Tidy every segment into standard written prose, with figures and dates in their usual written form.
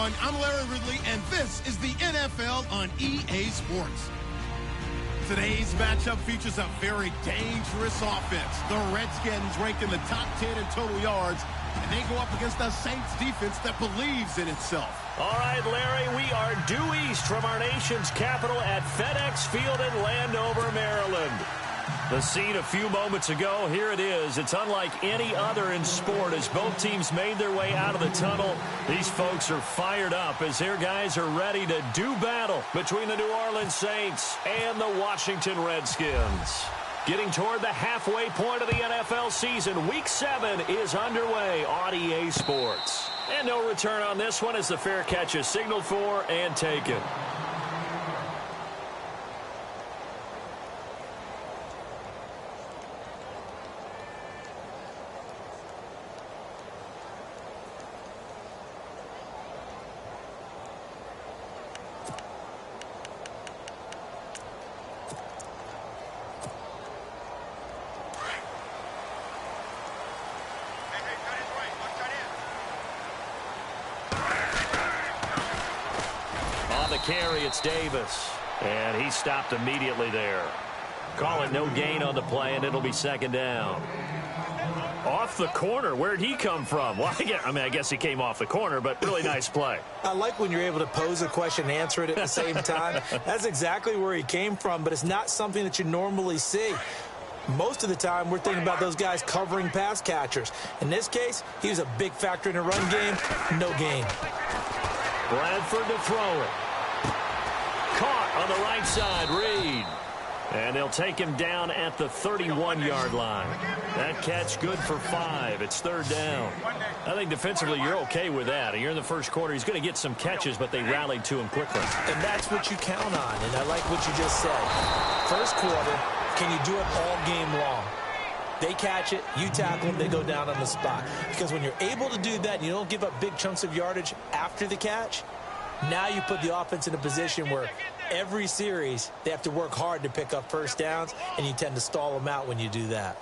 everyone. I'm Larry Ridley, and this is the NFL on EA Sports. Today's matchup features a very dangerous offense. The Redskins rank in the top 10 in total yards, and they go up against a Saints defense that believes in itself. All right, Larry, we are due east from our nation's capital at FedEx Field in Landover, Maryland. The scene a few moments ago, here it is. It's unlike any other in sport as both teams made their way out of the tunnel. These folks are fired up as their guys are ready to do battle between the New Orleans Saints and the Washington Redskins. Getting toward the halfway point of the NFL season, Week 7 is underway on EA Sports. And no return on this one as the fair catch is signaled for and taken. Carry, it's Davis, and he stopped immediately there. Call it no gain on the play, and it'll be second down. Off the corner, where'd he come from? Well, I guess he came off the corner, but really nice play. I like when you're able to pose a question and answer it at the same time. That's exactly where he came from, but it's not something that you normally see. Most of the time, we're thinking about those guys covering pass catchers. In this case, he was a big factor in the run game. No gain. Bradford to throw it. Caught on the right side, Reed. And they'll take him down at the 31-yard line. That catch good for 5. It's third down. I think defensively you're okay with that. You're in the first quarter. He's going to get some catches, but they rallied to him quickly. And that's what you count on, and I like what you just said. First quarter, can you do it all game long? They catch it, you tackle them, they go down on the spot. Because when you're able to do that, you don't give up big chunks of yardage after the catch. Now you put the offense in a position where every series they have to work hard to pick up first downs, and you tend to stall them out when you do that.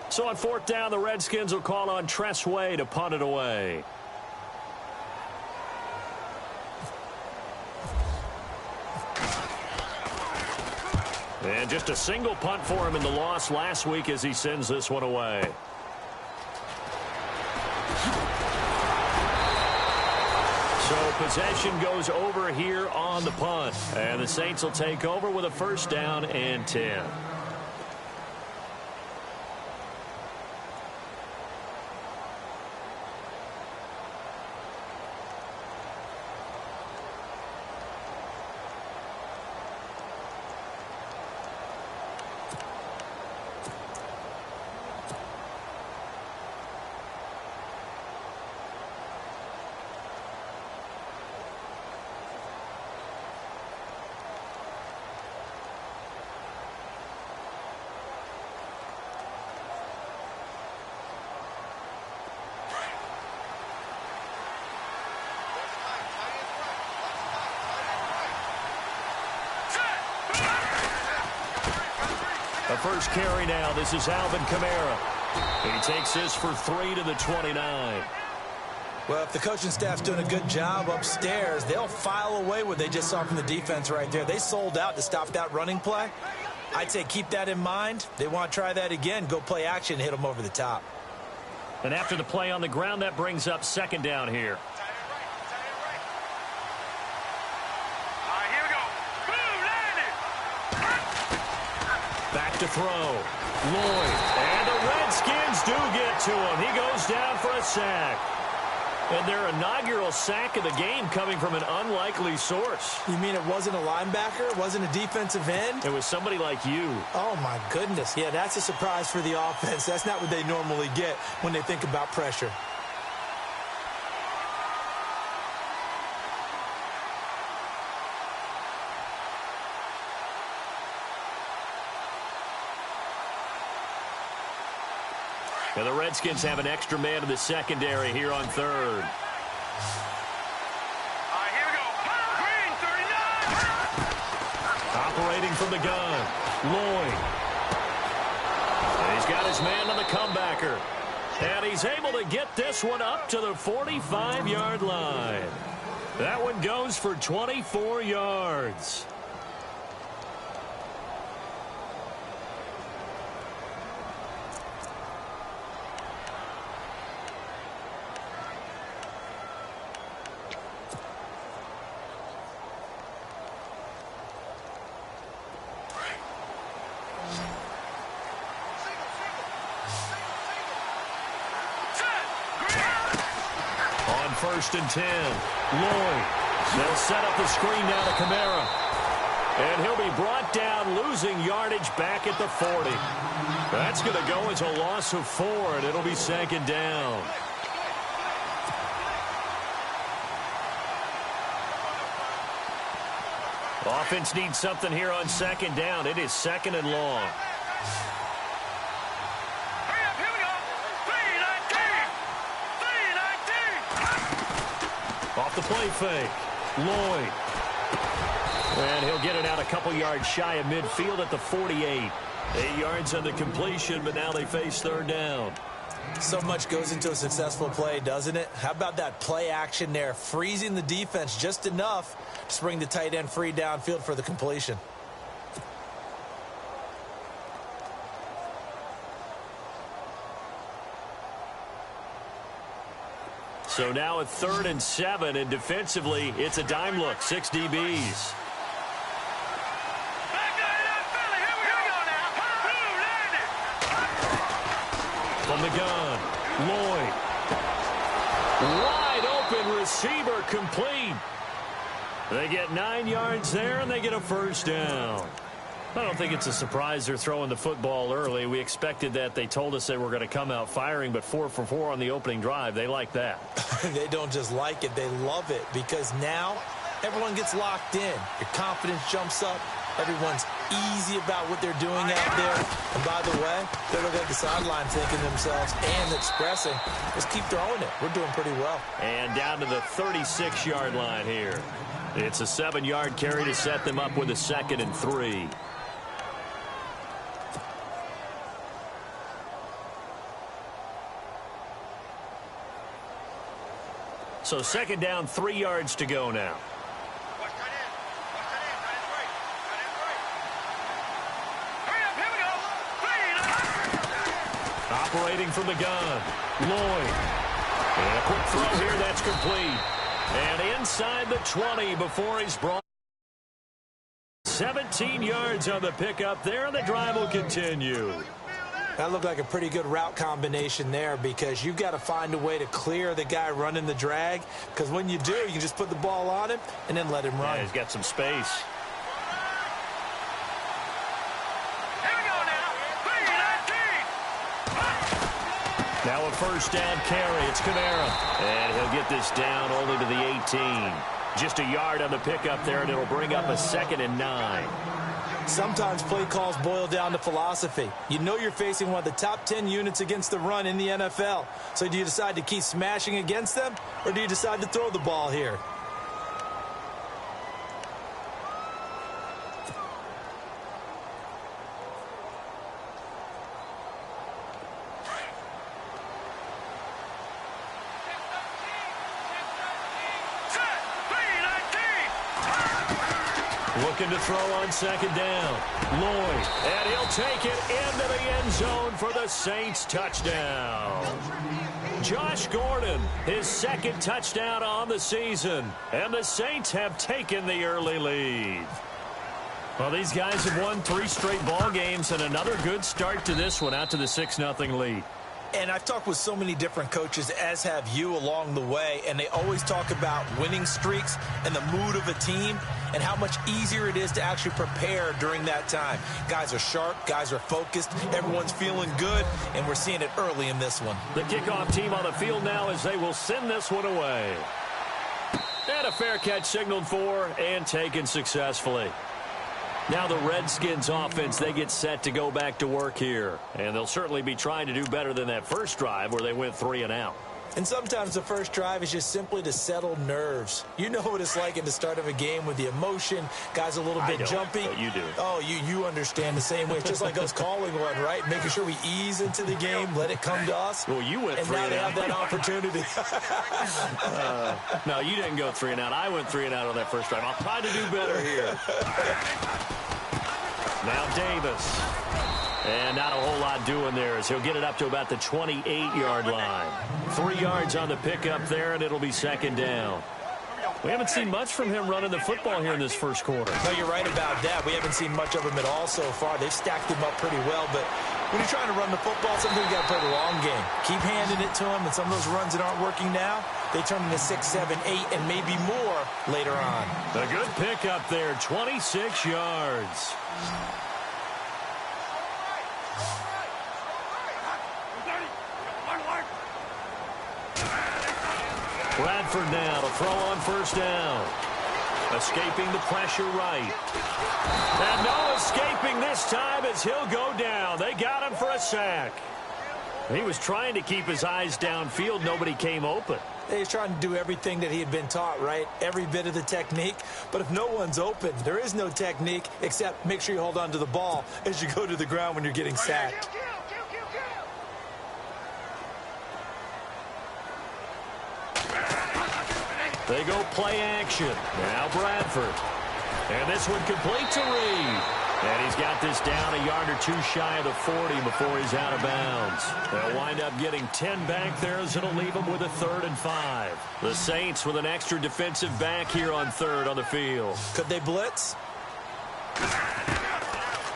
So on fourth down, the Redskins will call on Tress Way to punt it away. And just a single punt for him in the loss last week as he sends this one away. So possession goes over here on the punt. And the Saints will take over with a first down and 10. A first carry now. This is Alvin Kamara. He takes this for 3 to the 29. Well, if the coaching staff's doing a good job upstairs, they'll file away what they just saw from the defense right there. They sold out to stop that running play. I'd say keep that in mind. They want to try that again. Go play action and hit them over the top. And after the play on the ground, that brings up second down here. Back to throw. Lloyd. And the Redskins do get to him. He goes down for a sack. And their inaugural sack of the game coming from an unlikely source. You mean it wasn't a linebacker? It wasn't a defensive end? It was somebody like you. Oh, my goodness. Yeah, that's a surprise for the offense. That's not what they normally get when they think about pressure. And the Redskins have an extra man in the secondary here on third. Here we go. Green, 39. Operating from the gun. Lloyd. And he's got his man on the comebacker. And he's able to get this one up to the 45-yard line. That one goes for 24 yards. First and 10. Lloyd. They'll set up the screen now to Kamara. And he'll be brought down, losing yardage back at the 40. That's going to go as a loss of 4, and it'll be second down. Offense needs something here on second down. It is second and long. Off the play fake. Lloyd. And he'll get it out a couple yards shy of midfield at the 48. 8 yards on the completion, but now they face third down. So much goes into a successful play, doesn't it? How about that play action there? Freezing the defense just enough to bring the tight end free downfield for the completion. So now at 3rd and 7, and defensively, it's a dime look. 6 DBs. From the gun, Lloyd. Wide open receiver complete. They get 9 yards there, and they get a first down. I don't think it's a surprise they're throwing the football early. We expected that. They told us they were going to come out firing, but 4 for 4 on the opening drive. They like that. They don't just like it. They love it because now everyone gets locked in. Your confidence jumps up. Everyone's easy about what they're doing out there. And by the way, they're looking at the sideline thinking to themselves and expressing, just keep throwing it. We're doing pretty well. And down to the 36-yard line here. It's a 7-yard carry to set them up with a 2nd and 3. So 2nd down, 3 yards to go now. Operating from the gun, Lloyd. And a quick throw here, that's complete. And inside the 20 before he's brought. 17 yards on the pickup there, and the drive will continue. That looked like a pretty good route combination there because you've got to find a way to clear the guy running the drag, because when you do, you can just put the ball on him and then let him run. Yeah, he's got some space. Now a first down carry. It's Kamara. And he'll get this down only to the 18. Just a yard on the pickup there, and it'll bring up a 2nd and 9. Sometimes play calls boil down to philosophy. You know you're facing one of the top 10 units against the run in the NFL. So do you decide to keep smashing against them, or do you decide to throw the ball here? Looking to throw on 2nd down. Lloyd. And he'll take it into the end zone for the Saints touchdown. Josh Gordon, his 2nd touchdown on the season. And the Saints have taken the early lead. Well, these guys have won 3 straight ball games and another good start to this one, out to the 6-0 lead. And I've talked with so many different coaches, as have you, along the way, and they always talk about winning streaks and the mood of a team and how much easier it is to actually prepare during that time. Guys are sharp, guys are focused, everyone's feeling good, and we're seeing it early in this one. The kickoff team on the field now as they will send this one away. And a fair catch signaled for and taken successfully. Now the Redskins offense, they get set to go back to work here. And they'll certainly be trying to do better than that first drive where they went 3 and out. And sometimes the first drive is just simply to settle nerves. You know what it's like at the start of a game with the emotion. Guys a little bit jumpy. But you do. Oh, you understand the same way. It's just like us calling one, right? Making sure we ease into the game, let it come to us. Well, you went 3 and out. And now they have that opportunity. No, you didn't go 3 and out. I went 3 and out on that first drive. I'll try to do better here. Now Davis. And not a whole lot doing there as he'll get it up to about the 28-yard line. 3 yards on the pickup there, and it'll be second down. We haven't seen much from him running the football here in this first quarter. No, you're right about that. We haven't seen much of him at all so far. They've stacked him up pretty well, but when you're trying to run the football, sometimes you got to play the long game. Keep handing it to him, and some of those runs that aren't working now, they turn into 6, 7, 8, and maybe more later on. A good pickup there, 26 yards. Bradford now to throw on first down. Escaping the pressure right. And no escaping this time as he'll go down. They got him for a sack. He was trying to keep his eyes downfield. Nobody came open. He's trying to do everything that he had been taught, right? Every bit of the technique. But if no one's open, there is no technique except make sure you hold on to the ball as you go to the ground when you're getting sacked. They go play action. Now Bradford. And this one complete to Reed. And he's got this down a yard or 2 shy of the 40 before he's out of bounds. They'll wind up getting 10 back there as it'll leave them with a 3rd and 5. The Saints with an extra defensive back here on 3rd on the field. Could they blitz?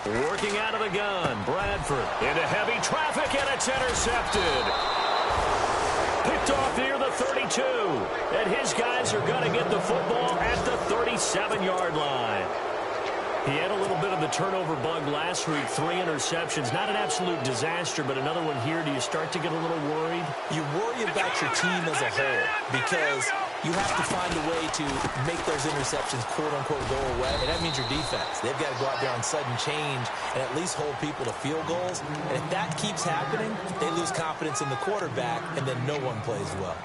Working out of the gun. Bradford into heavy traffic, and it's intercepted. Picked off near the 32. And his guys are going to get the football at the 37-yard line. He had a little bit of the turnover bug last week. 3 interceptions. Not an absolute disaster, but another one here. Do you start to get a little worried? You worry about your team as a whole because you have to find a way to make those interceptions, quote-unquote, go away. And that means your defense. They've got to go out there on sudden change and at least hold people to field goals. And if that keeps happening, they lose confidence in the quarterback, and then no one plays well.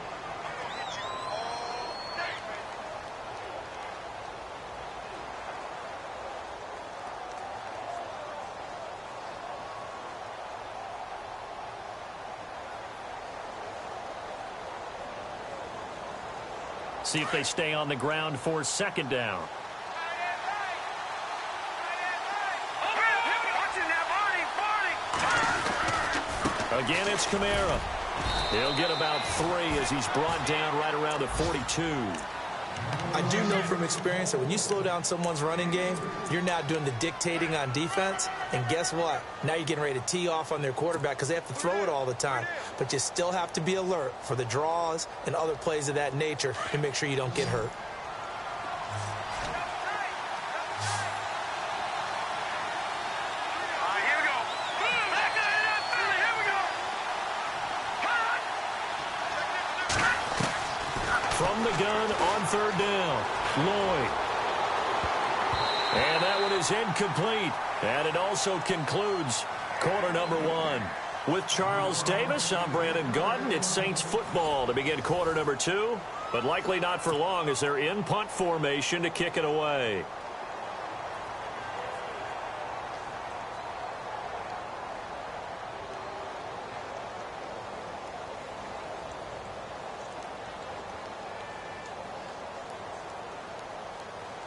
See if they stay on the ground for second down. Again, it's Kamara. He'll get about 3 as he's brought down right around the 42. I do know from experience that when you slow down someone's running game, you're now doing the dictating on defense. And guess what? Now you're getting ready to tee off on their quarterback because they have to throw it all the time. But you still have to be alert for the draws and other plays of that nature to make sure you don't get hurt. From the gun on 3rd down, Lloyd. And that one is incomplete. And it also concludes quarter number 1. With Charles Davis, I'm Brandon Gaudin. It's Saints football to begin quarter number 2, but likely not for long as they're in punt formation to kick it away.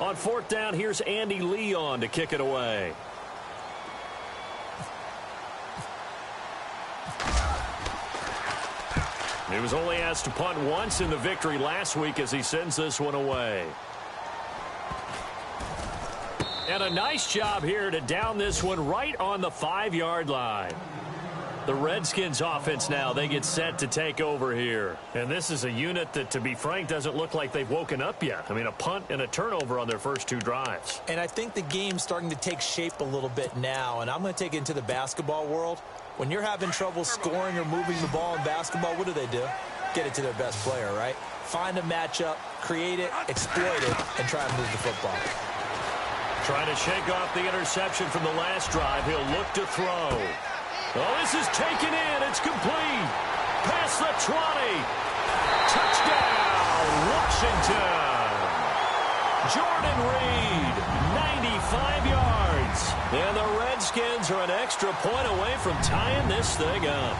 On 4th down, here's Andy Leon to kick it away. He was only asked to punt once in the victory last week as he sends this one away. And a nice job here to down this one right on the 5-yard line. The Redskins offense now, they get set to take over here. And this is a unit that, to be frank, doesn't look like they've woken up yet. I mean, a punt and a turnover on their first 2 drives. And I think the game's starting to take shape a little bit now, and I'm going to take it into the basketball world. When you're having trouble scoring or moving the ball in basketball, what do? Get it to their best player, right? Find a matchup, create it, exploit it, and try and move the football. Trying to shake off the interception from the last drive. He'll look to throw. Oh, this is taken in. It's complete. Past the 20. Touchdown, Washington. Jordan Reed, 95 yards. And the Redskins are an extra point away from tying this thing up.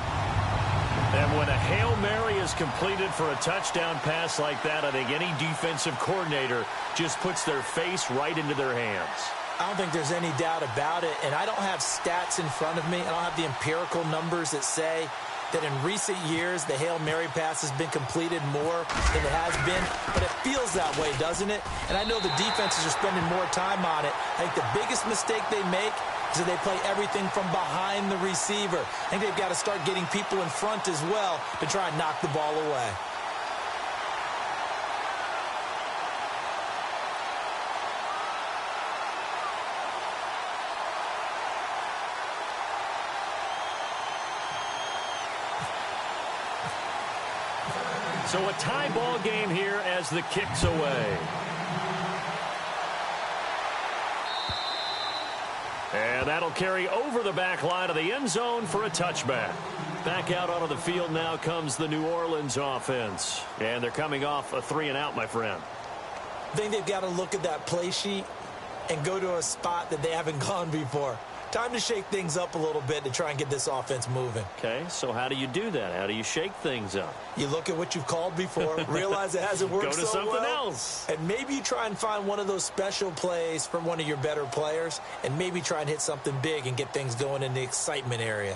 And when a Hail Mary is completed for a touchdown pass like that, I think any defensive coordinator just puts their face right into their hands. I don't think there's any doubt about it, and I don't have stats in front of me. I don't have the empirical numbers that say that in recent years the Hail Mary pass has been completed more than it has been, but it feels that way, doesn't it? And I know the defenses are spending more time on it. I think the biggest mistake they make is that they play everything from behind the receiver. I think they've got to start getting people in front as well to try and knock the ball away. So a tie ball game here as the kick's away. And that'll carry over the back line of the end zone for a touchback. Back out onto the field now comes the New Orleans offense. And they're coming off a 3-and-out, my friend. I think they've got to look at that play sheet and go to a spot that they haven't gone before. Time to shake things up a little bit to try and get this offense moving. Okay, so how do you do that? How do you shake things up? You look at what you've called before, realize it hasn't worked so well. Go to something else. And maybe you try and find one of those special plays from one of your better players, and maybe try and hit something big and get things going in the excitement area.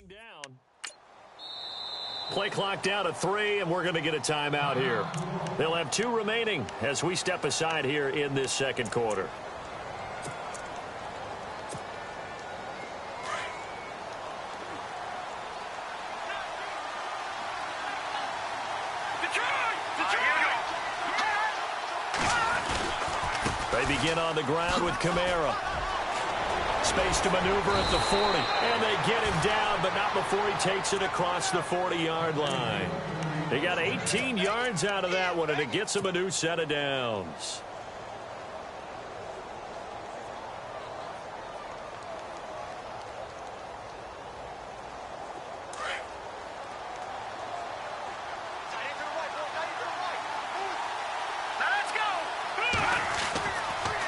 Down. Play clock down to 3, and we're going to get a timeout here. They'll have 2 remaining as we step aside here in this second quarter. They begin on the ground with Kamara. Space to maneuver at the 40. And they get him down, but not before he takes it across the 40-yard line. They got 18 yards out of that one, and it gets him a new set of downs.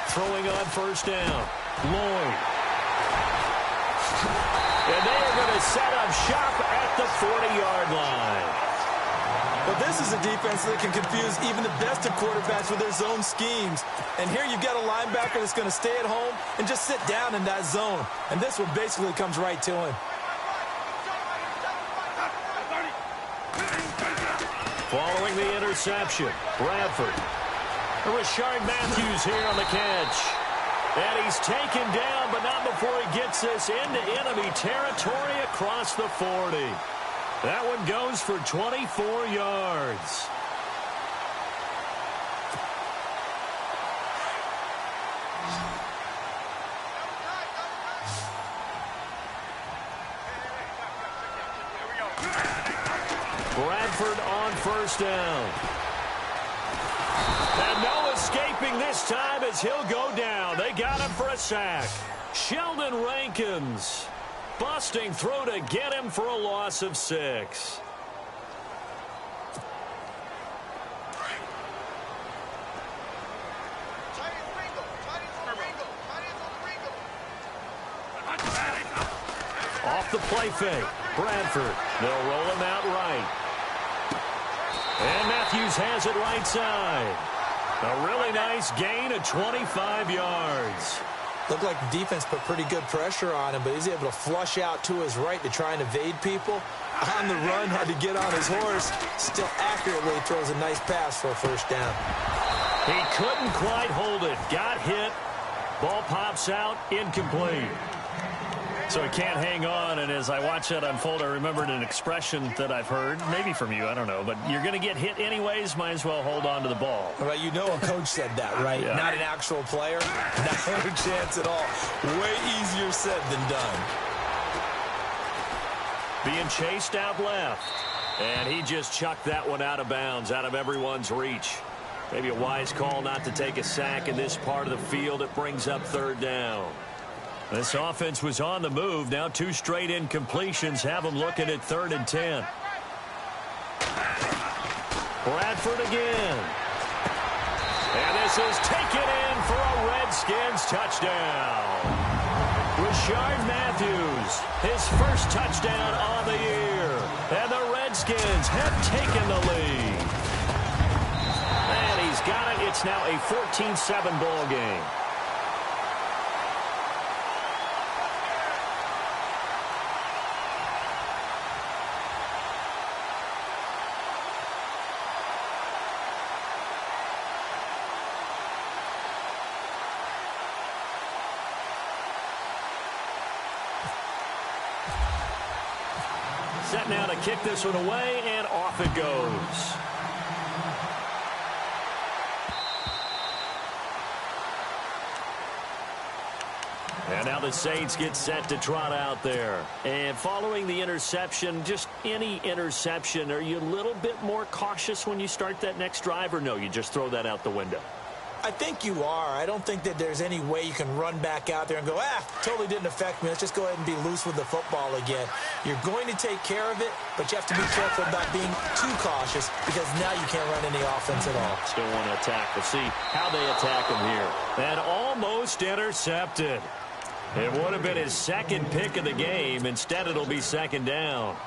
Throwing on first down. Lloyd. And they are going to set up shop at the 40-yard line. Well, this is a defense that can confuse even the best of quarterbacks with their zone schemes. And here you've got a linebacker that's going to stay at home and just sit down in that zone. And this one basically comes right to him. Following the interception, Bradford. Rashard Matthews here on the catch. And he's taken down, but not before he gets this into enemy territory across the 40. That one goes for 24 yards. Bradford on first down. And no escaping this time as he'll go down. They got him for a sack. Sheldon Rankins busting through to get him for a loss of 6. Off the play fake. Bradford. They'll roll him out right. And Matthews has it right side. A really nice gain of 25 yards. Looked like the defense put pretty good pressure on him, but he's able to flush out to his right to try and evade people. On the run, had to get on his horse. Still accurately throws a nice pass for a first down. He couldn't quite hold it. Got hit. Ball pops out. Incomplete. So he can't hang on, and as I watch that unfold, I remembered an expression that I've heard, maybe from you, I don't know, but you're going to get hit anyways, might as well hold on to the ball. Well, you know a coach said that, right? Yeah. Not an actual player. Not a chance at all. Way easier said than done. Being chased out left, and he just chucked that one out of bounds, out of everyone's reach. Maybe a wise call not to take a sack in this part of the field. It brings up third down. This offense was on the move. Now 2 straight incompletions have them looking at 3rd and 10. Bradford again. And this is taken in for a Redskins touchdown. Rashard Matthews, his first touchdown on the year. And the Redskins have taken the lead. And he's got it. It's now a 14-7 ball game. Set now to kick this one away, and off it goes. And now the Saints get set to trot out there. And following the interception, just any interception, are you a little bit more cautious when you start that next drive, or no, you just throw that out the window? I think you are. I don't think that there's any way you can run back out there and go, totally didn't affect me. Let's just go ahead and be loose with the football again. You're going to take care of it, but you have to be careful about being too cautious because now you can't run any offense at all. Still want to attack. We'll see how they attack him here. And almost intercepted. It would have been his second pick of the game. Instead, it'll be 2nd down.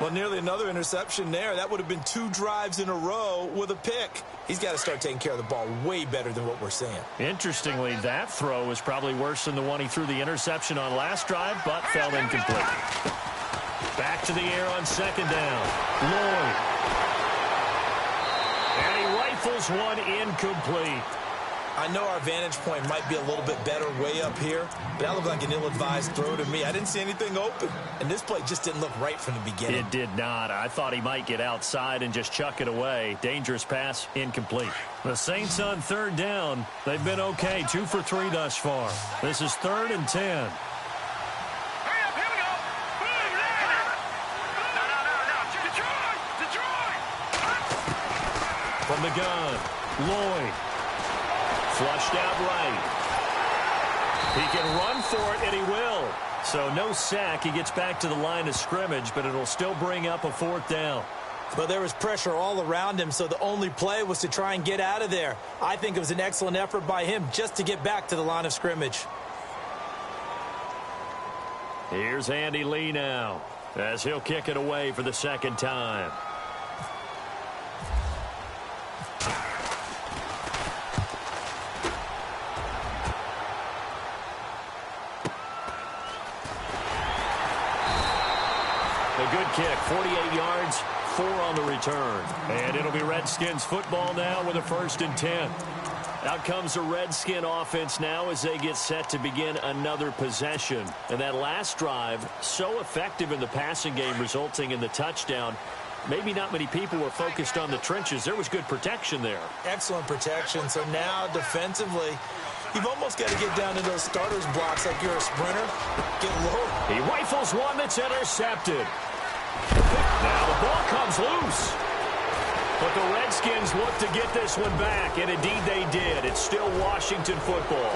Well, nearly another interception there. That would have been 2 drives in a row with a pick. He's got to start taking care of the ball way better than what we're seeing. Interestingly, that throw was probably worse than the one he threw the interception on last drive, but fell incomplete. Back to the air on 2nd down. Lloyd. And he rifles one incomplete. I know our vantage point might be a little bit better way up here, but that looked like an ill-advised throw to me. I didn't see anything open, and this play just didn't look right from the beginning. It did not. I thought he might get outside and just chuck it away. Dangerous pass, incomplete. The Saints on 3rd down. They've been okay, 2 for 3 thus far. This is 3rd and 10. From the gun, Lloyd. Flushed out right. He can run for it, and he will. So no sack. He gets back to the line of scrimmage, but it'll still bring up a 4th down. But there was pressure all around him, so the only play was to try and get out of there. I think it was an excellent effort by him just to get back to the line of scrimmage. Here's Andy Lee now, as he'll kick it away for the 2nd time. A good kick, 48 yards, 4 on the return. And it'll be Redskins football now with a 1st and 10. Out comes the Redskin offense now as they get set to begin another possession. And that last drive, so effective in the passing game, resulting in the touchdown. Maybe not many people were focused on the trenches. There was good protection there. Excellent protection. So now defensively, you've almost got to get down to those starters blocks like you're a sprinter. Get low. He rifles one that's intercepted. Now the ball comes loose. But the Redskins look to get this one back, and indeed they did. It's still Washington football.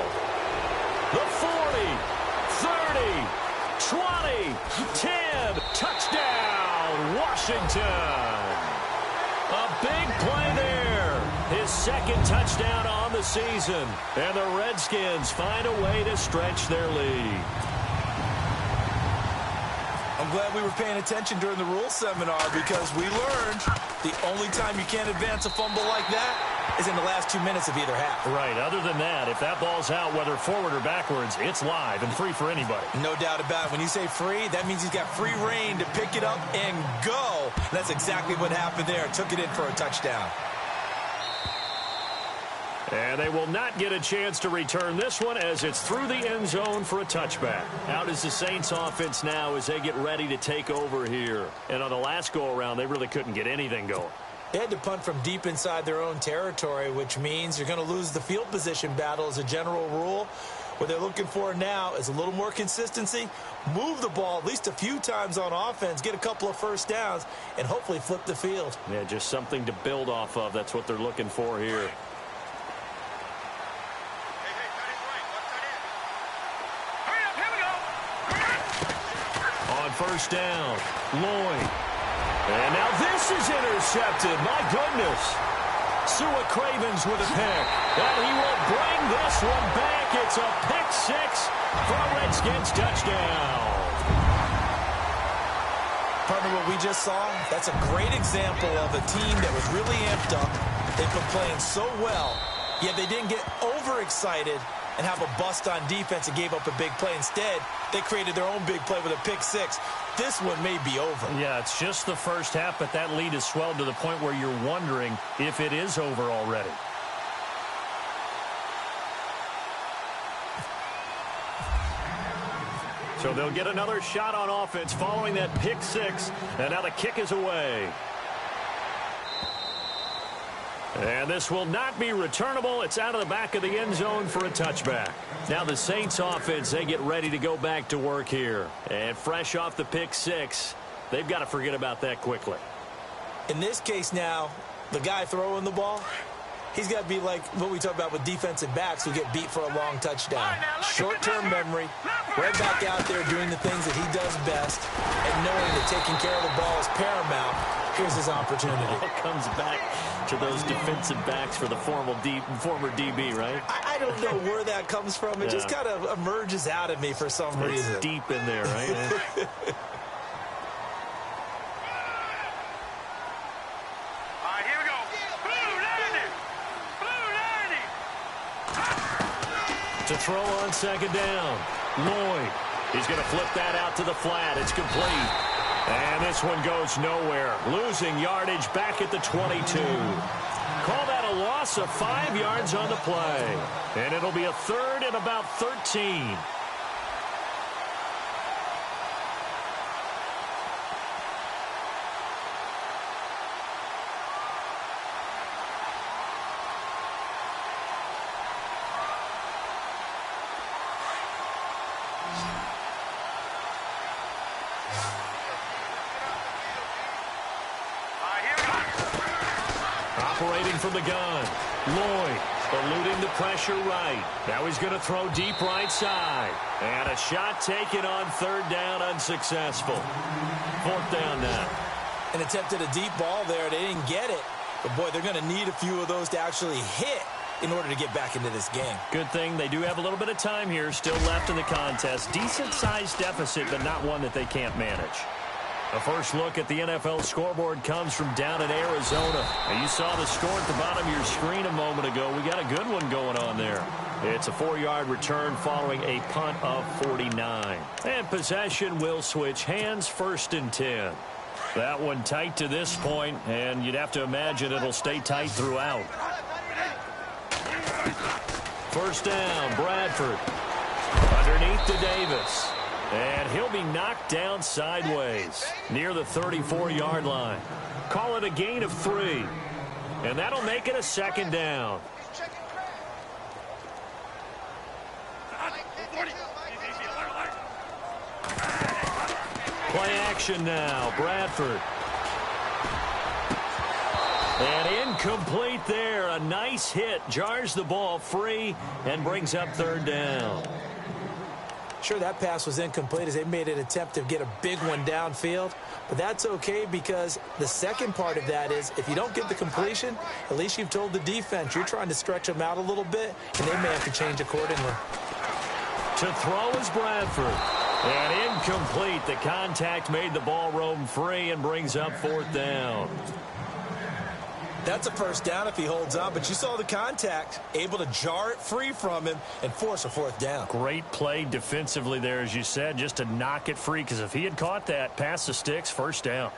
The 40, 30, 20, 10, touchdown, Washington. A big play there. His 2nd touchdown on the season. And the Redskins find a way to stretch their lead. I'm glad we were paying attention during the rules seminar because we learned the only time you can't advance a fumble like that is in the last 2 minutes of either half. Right. Other than that, if that ball's out, whether forward or backwards, it's live and free for anybody. No doubt about it. When you say free, that means he's got free reign to pick it up and go. And that's exactly what happened there. Took it in for a touchdown. And they will not get a chance to return this one as it's through the end zone for a touchback. Out is the Saints offense now as they get ready to take over here. And on the last go-around, they really couldn't get anything going. They had to punt from deep inside their own territory, which means you're going to lose the field position battle as a general rule. What they're looking for now is a little more consistency, move the ball at least a few times on offense, get a couple of first downs, and hopefully flip the field. Yeah, just something to build off of. That's what they're looking for here. On first down, Lloyd. And now this is intercepted. My goodness. Sua Cravens with a pick. And he will bring this one back. It's a pick six for a Redskins touchdown. Partner, what we just saw, that's a great example of a team that was really amped up. They've been playing so well, yet they didn't get overexcited and have a bust on defense and gave up a big play. Instead, they created their own big play with a pick six. This one may be over. Yeah, it's just the first half, but that lead has swelled to the point where you're wondering if it is over already. So they'll get another shot on offense following that pick six, and now the kick is away. And this will not be returnable. It's out of the back of the end zone for a touchback. Now the Saints offense, they get ready to go back to work here. And fresh off the pick six, they've got to forget about that quickly. In this case now, the guy throwing the ball, he's got to be like what we talk about with defensive backs who get beat for a long touchdown. Short-term memory, right back out there doing the things that he does best, and knowing that taking care of the ball is paramount. Here's his opportunity. It comes back to those defensive backs for the former DB, right? I don't know where that comes from. It just kind of emerges out of me for some reason. It's deep in there, right? All right, here we go. Blue 90. To throw on second down, Lloyd. He's going to flip that out to the flat. It's complete. And this one goes nowhere. Losing yardage back at the 22. Call that a loss of 5 yards on the play. And it'll be a third and about 13. Operating from the gun, Lloyd eluding the pressure right. Now he's going to throw deep right side. And a shot taken on third down, unsuccessful. Fourth down now. And attempted a deep ball there. They didn't get it. But, boy, they're going to need a few of those to actually hit in order to get back into this game. Good thing they do have a little bit of time here still left in the contest. Decent-sized deficit, but not one that they can't manage. A first look at the NFL scoreboard comes from down in Arizona. And you saw the score at the bottom of your screen a moment ago. We got a good one going on there. It's a 4-yard return following a punt of 49. And possession will switch hands, first and 10. That one tight to this point, and you'd have to imagine it'll stay tight throughout. First down, Bradford. Underneath to Davis. And he'll be knocked down sideways near the 34-yard line. Call it a gain of 3. And that'll make it a second down. Play action now, Bradford. And incomplete there. A nice hit. Jars the ball free and brings up third down. Sure, that pass was incomplete as they made an attempt to get a big one downfield. But that's okay because the second part of that is if you don't get the completion, at least you've told the defense you're trying to stretch them out a little bit, and they may have to change accordingly. To throw is Bradford. And incomplete. The contact made the ball roam free and brings up fourth down. That's a first down if he holds on, but you saw the contact, able to jar it free from him and force a fourth down. Great play defensively there, as you said, just to knock it free, because if he had caught that, past the sticks, first down.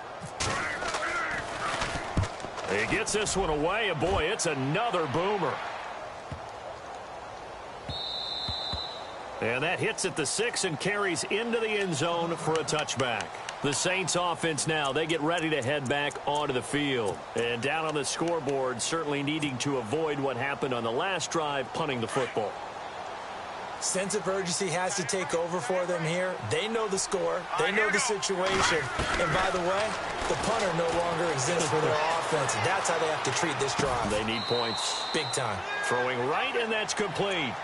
He gets this one away, and boy, it's another boomer. And that hits at the 6 and carries into the end zone for a touchback. The Saints offense now, they get ready to head back onto the field. And down on the scoreboard, certainly needing to avoid what happened on the last drive, punting the football. Sense of urgency has to take over for them here. They know the score. They know the situation. And by the way, the punter no longer exists for their offense. That's how they have to treat this drive. They need points. Big time. Throwing right, and that's complete.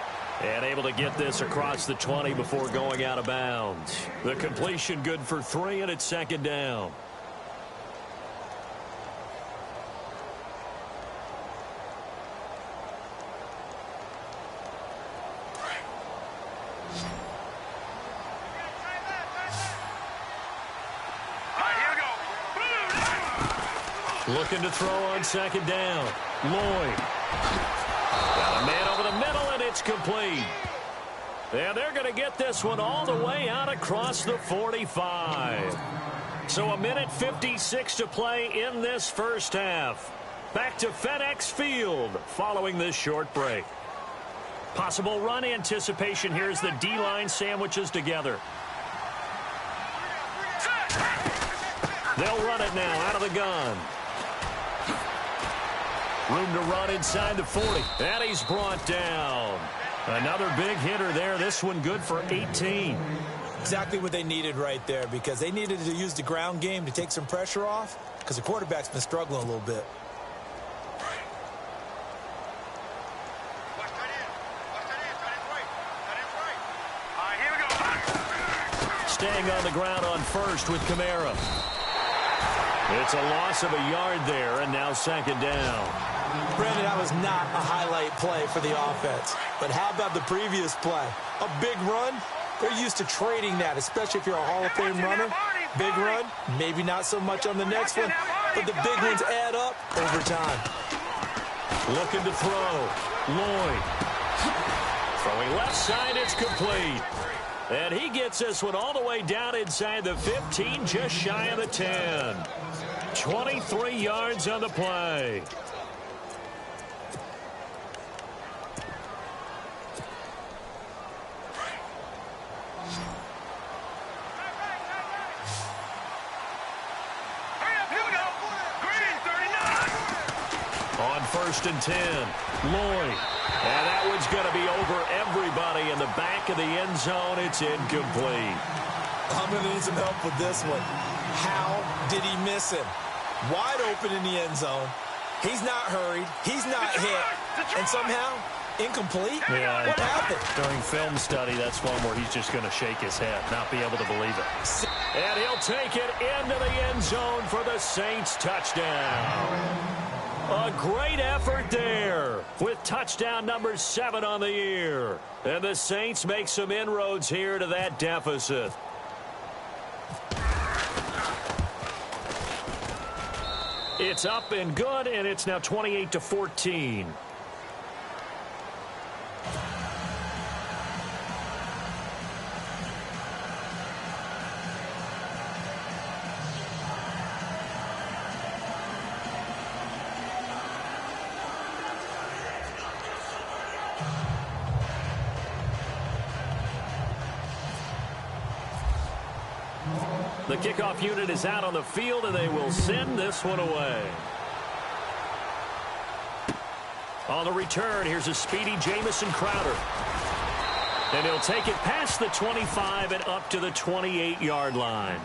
And able to get this across the 20 before going out of bounds. The completion good for 3, and it's second down. Looking to throw on second down. Lloyd. Got a man over the middle, and it's complete. And they're going to get this one all the way out across the 45. So a minute 56 to play in this first half. Back to FedEx Field following this short break. Possible run anticipation here as the D-line sandwiches together. They'll run it now out of the gun. Room to run inside the 40. And he's brought down. Another big hitter there. This one good for 18. Exactly what they needed right there, because they needed to use the ground game to take some pressure off, because the quarterback's been struggling a little bit. Staying on the ground on first with Kamara. It's a loss of a yard there, and now second down. Brandon, that was not a highlight play for the offense. But how about the previous play? A big run? They're used to trading that, especially if you're a Hall of Fame runner. Big run, maybe not so much on the next one, but the big ones add up over time. Looking to throw. Lloyd. Throwing left side, it's complete. And he gets this one all the way down inside the 15, just shy of the 10. 23 yards on the play. On first and 10, Lloyd. And that one's going to be over everybody in the back of the end zone. It's incomplete. I'm going to need some help with this one. How did he miss him? Wide open in the end zone. He's not hurried. He's not hit. And somehow, incomplete? Yeah, what happened? During film study, that's one where he's just going to shake his head, not be able to believe it. And he'll take it into the end zone for the Saints touchdown. A great effort there with touchdown number 7 on the year. And the Saints make some inroads here to that deficit. It's up and good, and it's now 28-14. The kickoff unit is out on the field, and they will send this one away. On the return, here's a speedy Jamison Crowder. And he'll take it past the 25 and up to the 28-yard line.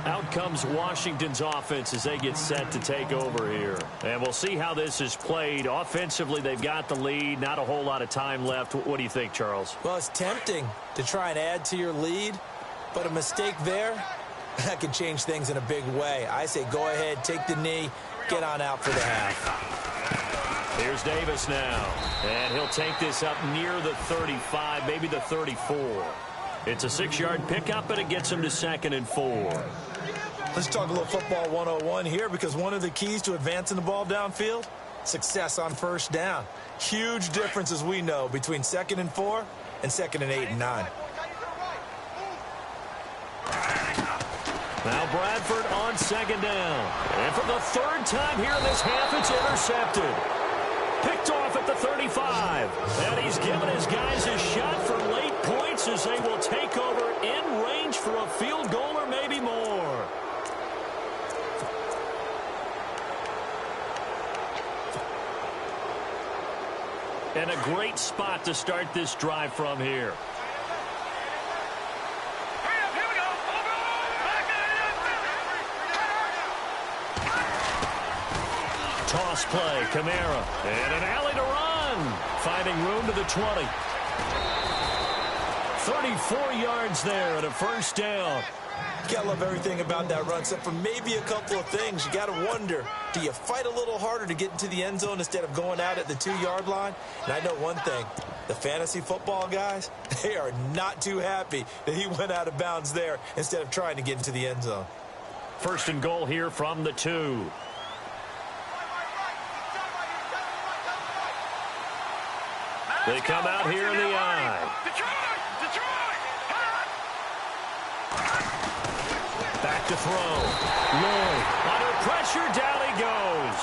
Out comes Washington's offense as they get set to take over here. And we'll see how this is played. Offensively, they've got the lead. Not a whole lot of time left. What do you think, Charles? Well, it's tempting to try and add to your lead, but a mistake there, that can change things in a big way. I say go ahead, take the knee, get on out for the half. Here's Davis now, and he'll take this up near the 35, maybe the 34. It's a 6-yard pickup, and it gets him to 2nd and 4. Let's talk a little football 101 here, because one of the keys to advancing the ball downfield, success on first down. Huge difference, as we know, between 2nd and 4 and 2nd and 8 and 9. Now Bradford on 2nd down. And for the 3rd time here in this half, it's intercepted. Picked off at the 35. And he's given his guys a shot for late points as they will take over in range for a field goal or maybe more. And a great spot to start this drive from here. Toss play, Kamara, and an alley to run. Finding room to the 20. 34 yards there and a first down. You gotta love everything about that run, except for maybe a couple of things. You gotta wonder, do you fight a little harder to get into the end zone instead of going out at the 2-yard line? And I know one thing, the fantasy football guys, they are not too happy that he went out of bounds there instead of trying to get into the end zone. First and goal here from the 2. They come out here in the eye. Back to throw. Lloyd under pressure. Down he goes.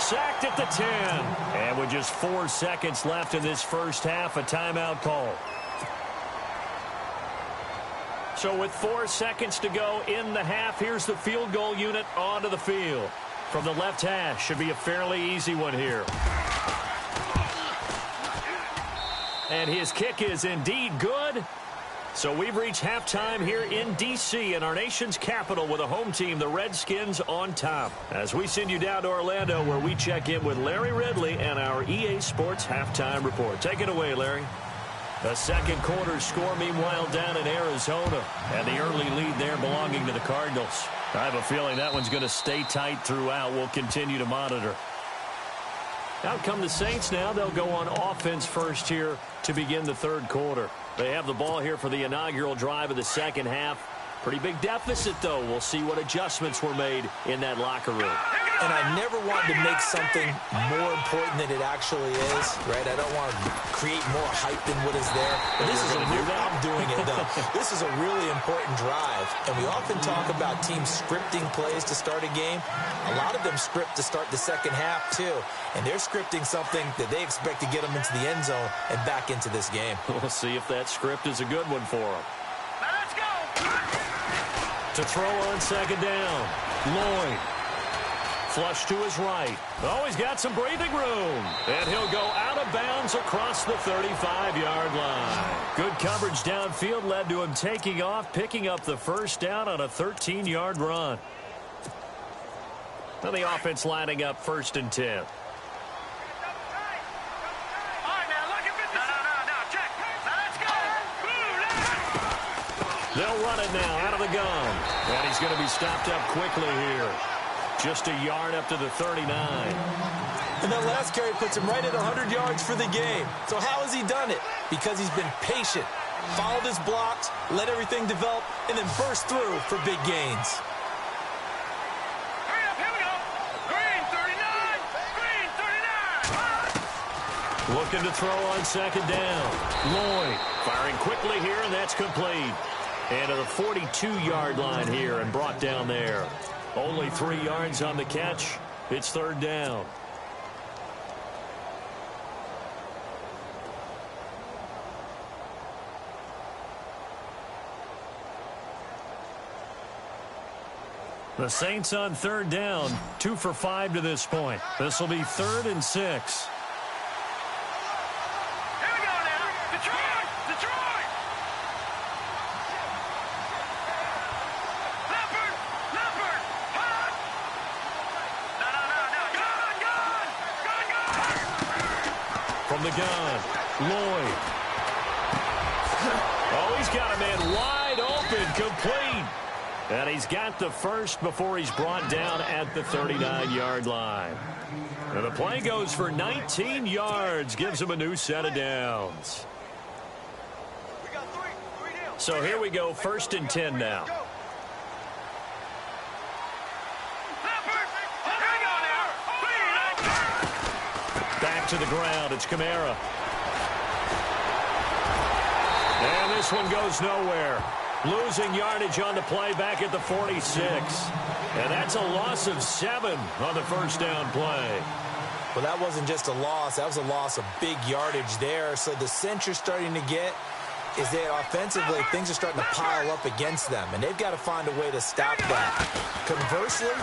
Sacked at the 10. And with just 4 seconds left in this first half, a timeout call. So with 4 seconds to go in the half, here's the field goal unit onto the field. From the left hash, should be a fairly easy one here. And his kick is indeed good. So we've reached halftime here in D.C. in our nation's capital with a home team, the Redskins, on top. As we send you down to Orlando where we check in with Larry Ridley and our EA Sports halftime report. Take it away, Larry. The second quarter score, meanwhile, down in Arizona. And the early lead there belonging to the Cardinals. I have a feeling that one's going to stay tight throughout. We'll continue to monitor. Out come the Saints now. They'll go on offense first here to begin the third quarter. They have the ball here for the inaugural drive of the second half. Pretty big deficit, though. We'll see what adjustments were made in that locker room. And I never wanted to make something more important than it actually is, right? I don't want to create more hype than what is there. But this is I'm doing it, though. This is a really important drive. And we often talk about teams scripting plays to start a game. A lot of them script to start the second half, too. And they're scripting something that they expect to get them into the end zone and back into this game. We'll see if that script is a good one for them. Let's go! To throw on second down, Lloyd. Flush to his right. Oh, he's got some breathing room. And he'll go out of bounds across the 35-yard line. Good coverage downfield led to him taking off, picking up the first down on a 13-yard run. Now the offense lining up first and 10. They'll run it now out of the gun. And he's going to be stopped up quickly here. Just a yard up to the 39. And that last carry puts him right at 100 yards for the game. So how has he done it? Because he's been patient, followed his blocks, let everything develop, and then burst through for big gains. Hurry up, here we go. Green 39. Green 39. Looking to throw on second down. Lloyd firing quickly here, and that's complete. And to the 42-yard line here and brought down there. Only 3 yards on the catch. It's third down. The Saints on third down, 2 for 5 to this point. This will be 3rd and 6. Here we go now. Detroit! Detroit! Leopard! Leopard! Hot! No. Gun! From the gun, Lloyd. Oh, he's got a man wide open, complete. And he's got the first before he's brought down at the 39-yard line. And the play goes for 19 yards, gives him a new set of downs. So here we go, 1st and 10 now. Back to the ground, it's Kamara. And this one goes nowhere. Losing yardage on the play back at the 46. And that's a loss of 7 on the first down play. Well, that wasn't just a loss. That was a loss of big yardage there. So the sense you're starting to get is that offensively, things are starting to pile up against them, and they've got to find a way to stop that. Conversely,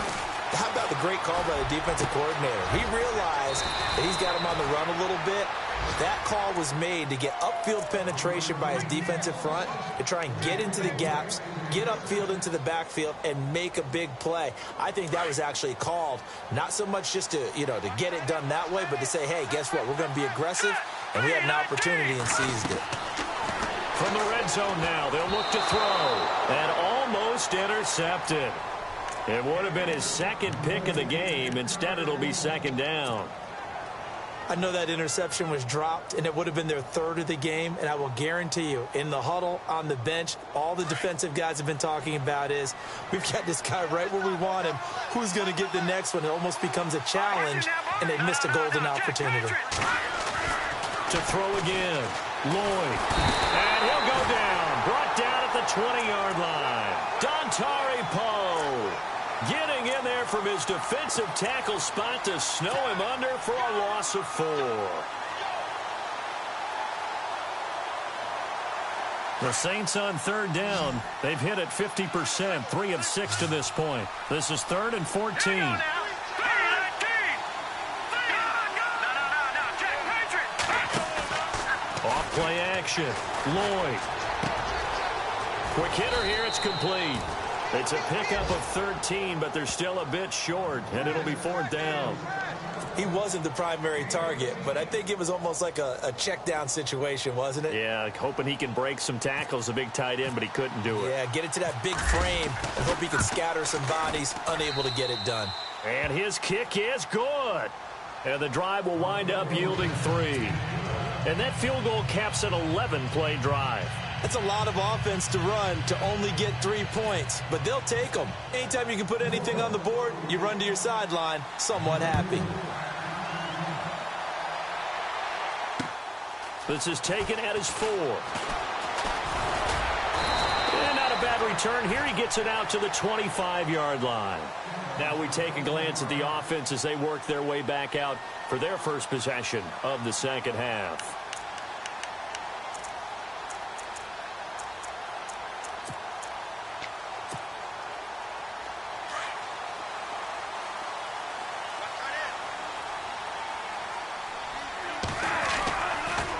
how about the great call by the defensive coordinator? He realized that he's got him on the run a little bit. That call was made to get upfield penetration by his defensive front to try and get into the gaps, get upfield into the backfield, and make a big play. I think that was actually called, not so much just to, to get it done that way, but to say, hey, guess what? We're going to be aggressive, and we had an opportunity and seized it. From the red zone now, they'll look to throw, and almost intercepted. It would have been his second pick of the game. Instead, it'll be second down. I know that interception was dropped, and it would have been their third of the game, and I will guarantee you, in the huddle, on the bench, all the defensive guys have been talking about is, we've got this guy right where we want him. Who's going to get the next one? It almost becomes a challenge, and they missed a golden opportunity. To throw again, Lloyd. And he'll go down. Brought down at the 20-yard line. Dontari Poe getting in there from his defensive tackle spot to snow him under for a loss of 4. The Saints on third down. They've hit it 50%, 3 of 6 to this point. This is 3rd and 14. Off play action. Lloyd. Quick hitter here. It's complete. It's a pickup of 13, but they're still a bit short, and it'll be 4th down. He wasn't the primary target, but I think it was almost like a check down situation, wasn't it? Yeah, hoping he can break some tackles, a big tight end, but he couldn't do it. Yeah, get it to that big frame and hope he can scatter some bodies, unable to get it done. And his kick is good. And the drive will wind up yielding 3. And that field goal caps an 11-play drive. That's a lot of offense to run to only get 3 points, but they'll take them. Anytime you can put anything on the board, you run to your sideline somewhat happy. This is taken at his 4. And not a bad return. Here he gets it out to the 25-yard line. Now we take a glance at the offense as they work their way back out for their first possession of the second half.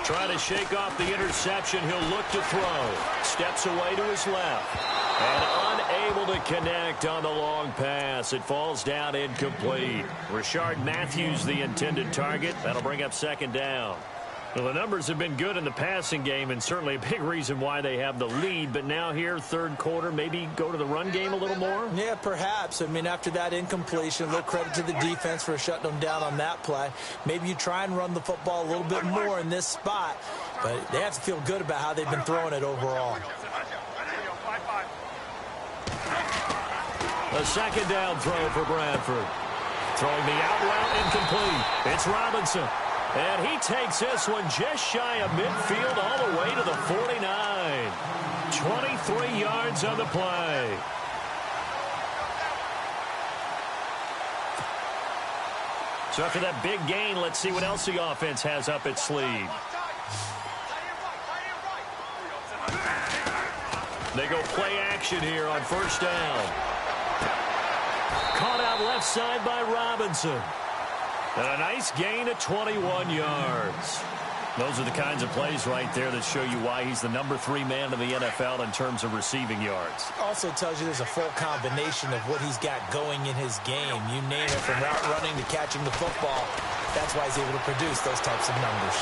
Trying to shake off the interception. He'll look to throw. Steps away to his left. And unable to connect on the long pass. It falls down incomplete. Rashard Matthews, the intended target. That'll bring up second down. Well, the numbers have been good in the passing game, and certainly a big reason why they have the lead. But now here, third quarter, maybe go to the run game a little more? Yeah, perhaps. I mean, after that incompletion, a little credit to the defense for shutting them down on that play. Maybe you try and run the football a little bit more in this spot. But they have to feel good about how they've been throwing it overall. A second down throw for Bradford. Throwing the out route incomplete. It's Robinson. And he takes this one just shy of midfield all the way to the 49. 23 yards on the play. So after that big gain, let's see what else the offense has up its sleeve. They go play action here on first down. Caught out left side by Robinson. And a nice gain of 21 yards. Those are the kinds of plays right there that show you why he's the number 3 man in the NFL in terms of receiving yards. Also tells you there's a full combination of what he's got going in his game. You name it, from route running to catching the football. That's why he's able to produce those types of numbers.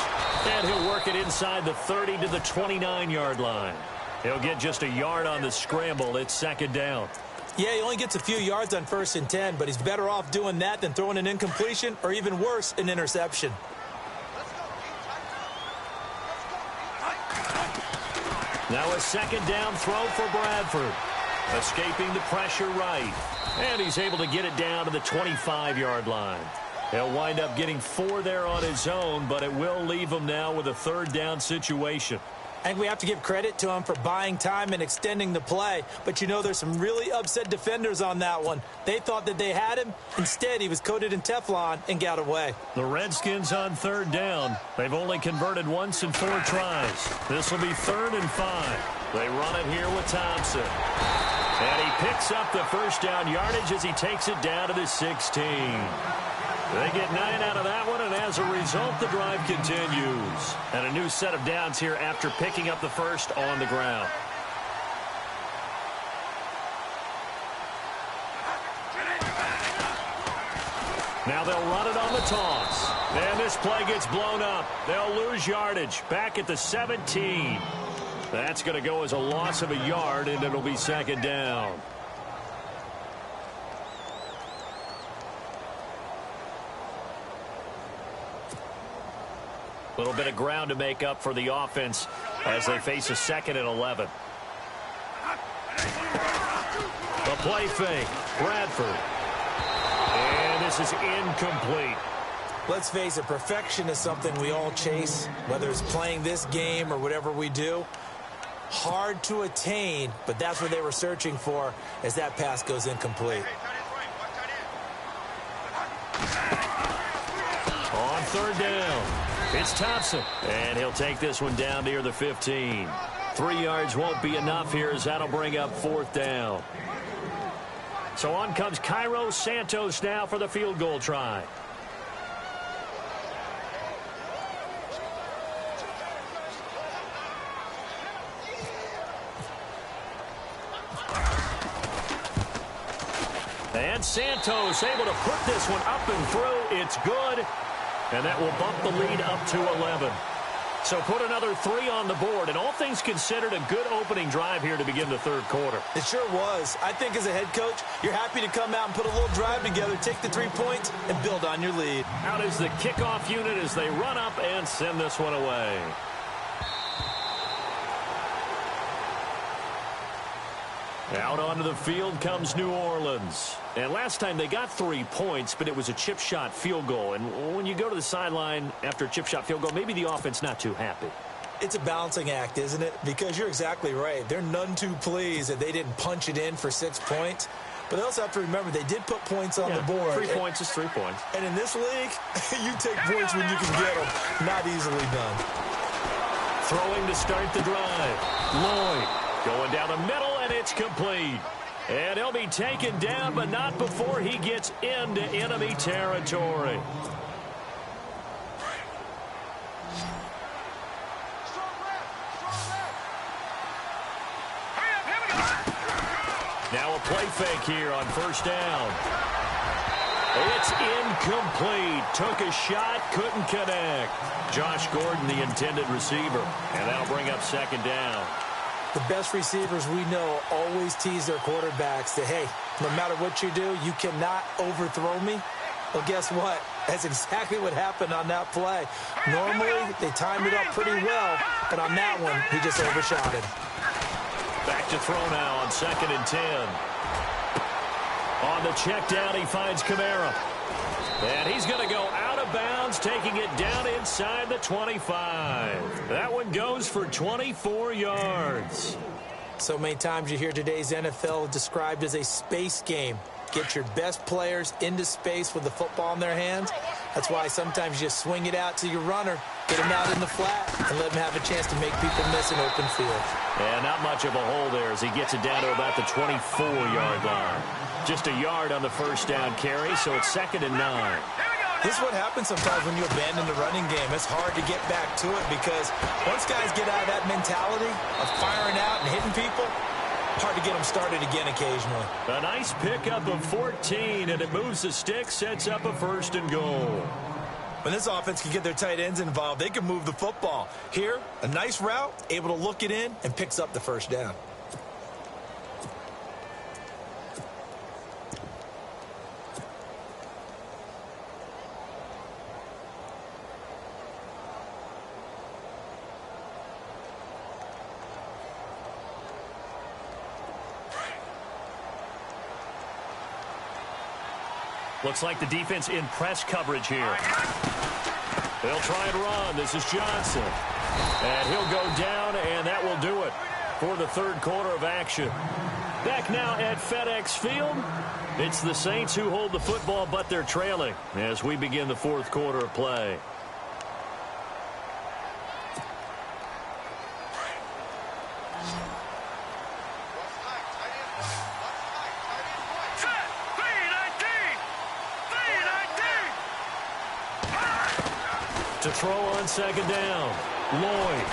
And he'll work it inside the 30 to the 29-yard line. He'll get just a yard on the scramble. It's second down. Yeah, he only gets a few yards on 1st and 10, but he's better off doing that than throwing an incompletion or even worse, an interception. Now a second down throw for Bradford. Escaping the pressure right. And he's able to get it down to the 25-yard line. He'll wind up getting 4 there on his own, but it will leave him now with a third down situation. I think we have to give credit to him for buying time and extending the play. But, you know, there's some really upset defenders on that one. They thought that they had him. Instead, he was coated in Teflon and got away. The Redskins on third down. They've only converted once in 4 tries. This will be 3rd and 5. They run it here with Thompson. And he picks up the first down yardage as he takes it down to the 16. They get 9 out of that one, and as a result, the drive continues. And a new set of downs here after picking up the first on the ground. Now they'll run it on the toss. And this play gets blown up. They'll lose yardage back at the 17. That's going to go as a loss of a yard, and it'll be 2nd down. A little bit of ground to make up for the offense as they face a 2nd and 11. The play fake. Bradford. And this is incomplete. Let's face it, perfection is something we all chase, whether it's playing this game or whatever we do. Hard to attain, but that's what they were searching for as that pass goes incomplete. On 3rd down, it's Thompson, and he'll take this one down near the 15. 3 yards won't be enough here as that'll bring up 4th down. So on comes Cairo Santos now for the field goal try. And Santos able to put this one up and through. It's good. And that will bump the lead up to 11. So put another 3 on the board. And all things considered, a good opening drive here to begin the 3rd quarter. It sure was. I think as a head coach, you're happy to come out and put a little drive together, take the 3 points, and build on your lead. Out is the kickoff unit as they run up and send this one away. Out onto the field comes New Orleans. And last time they got 3 points, but it was a chip shot field goal. And when you go to the sideline after a chip shot field goal, maybe the offense not too happy. It's a balancing act, isn't it? Because you're exactly right. They're none too pleased that they didn't punch it in for 6 points. But they also have to remember they did put points on the board. 3 points is 3 points. And in this league, you take points when you can get them. Not easily done. Throwing to start the drive. Lloyd going down the middle, and it's complete. And he'll be taken down, but not before he gets into enemy territory. Now a play fake here on 1st down. It's incomplete. Took a shot, couldn't connect. Josh Gordon, the intended receiver. And that'll bring up 2nd down. The best receivers we know always tease their quarterbacks that, hey, no matter what you do, you cannot overthrow me. Well, guess what? That's exactly what happened on that play. Normally, they timed it up pretty well, but on that one, he just overshot him. Back to throw now on 2nd and 10. On the check down, he finds Kamara. And he's going to go out of bounds, taking it down inside the 25. That one goes for 24 yards. So many times you hear today's NFL described as a space game. Get your best players into space with the football in their hands. That's why sometimes you swing it out to your runner, get him out in the flat, and let him have a chance to make people miss an open field. And not much of a hole there as he gets it down to about the 24-yard line. Just a yard on the 1st down carry, so it's 2nd and 9. This is what happens sometimes when you abandon the running game. It's hard to get back to it because once guys get out of that mentality of firing out and hitting people, hard to get them started again occasionally. A nice pickup of 14, and it moves the stick, sets up a 1st and goal. When this offense can get their tight ends involved, they can move the football. Here, a nice route, able to look it in, and picks up the 1st down. Looks like the defense in press coverage here. They'll try and run. This is Johnson. And he'll go down, and that will do it for the third quarter of action. Back now at FedEx Field, it's the Saints who hold the football, but they're trailing as we begin the fourth quarter of play. To throw on second down, Lloyd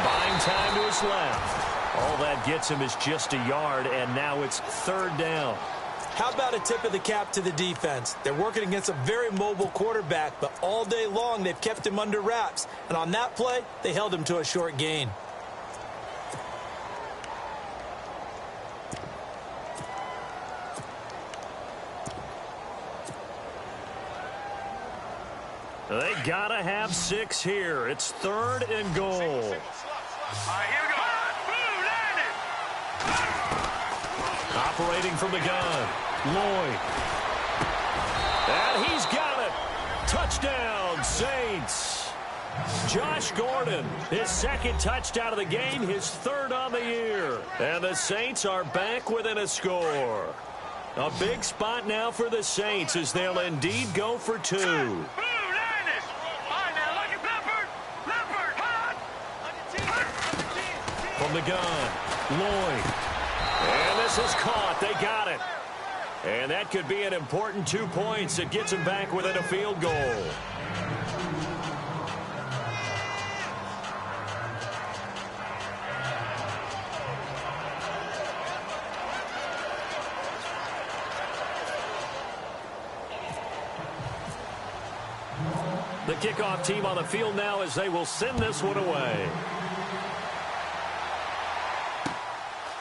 buying time to his left. All that gets him is just a yard, and now it's third down. How about a tip of the cap to the defense? They're working against a very mobile quarterback, but all day long they've kept him under wraps. And on that play, they held him to a short gain. They gotta have 6 here. It's third and goal. All right, here we go. Operating from the gun, Lloyd. And he's got it. Touchdown, Saints. Josh Gordon, his second touchdown of the game, his third on the year. And the Saints are back within a score. A big spot now for the Saints as they'll indeed go for 2. From the gun, Lloyd. And this is caught. They got it. And that could be an important 2 points. It gets them back within a field goal. The kickoff team on the field now as they will send this one away.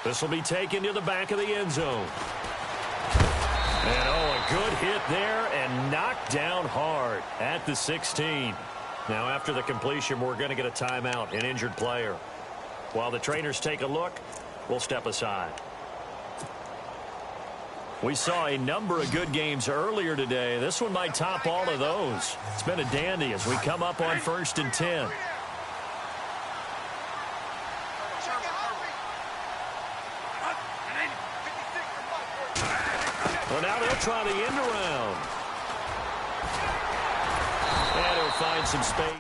This will be taken to the back of the end zone. And, oh, a good hit there and knocked down hard at the 16. Now, after the completion, we're going to get a timeout, an injured player. While the trainers take a look, we'll step aside. We saw a number of good games earlier today. This one might top all of those. It's been a dandy as we come up on 1st and 10. Well, now they'll try the end around. And he'll find some space.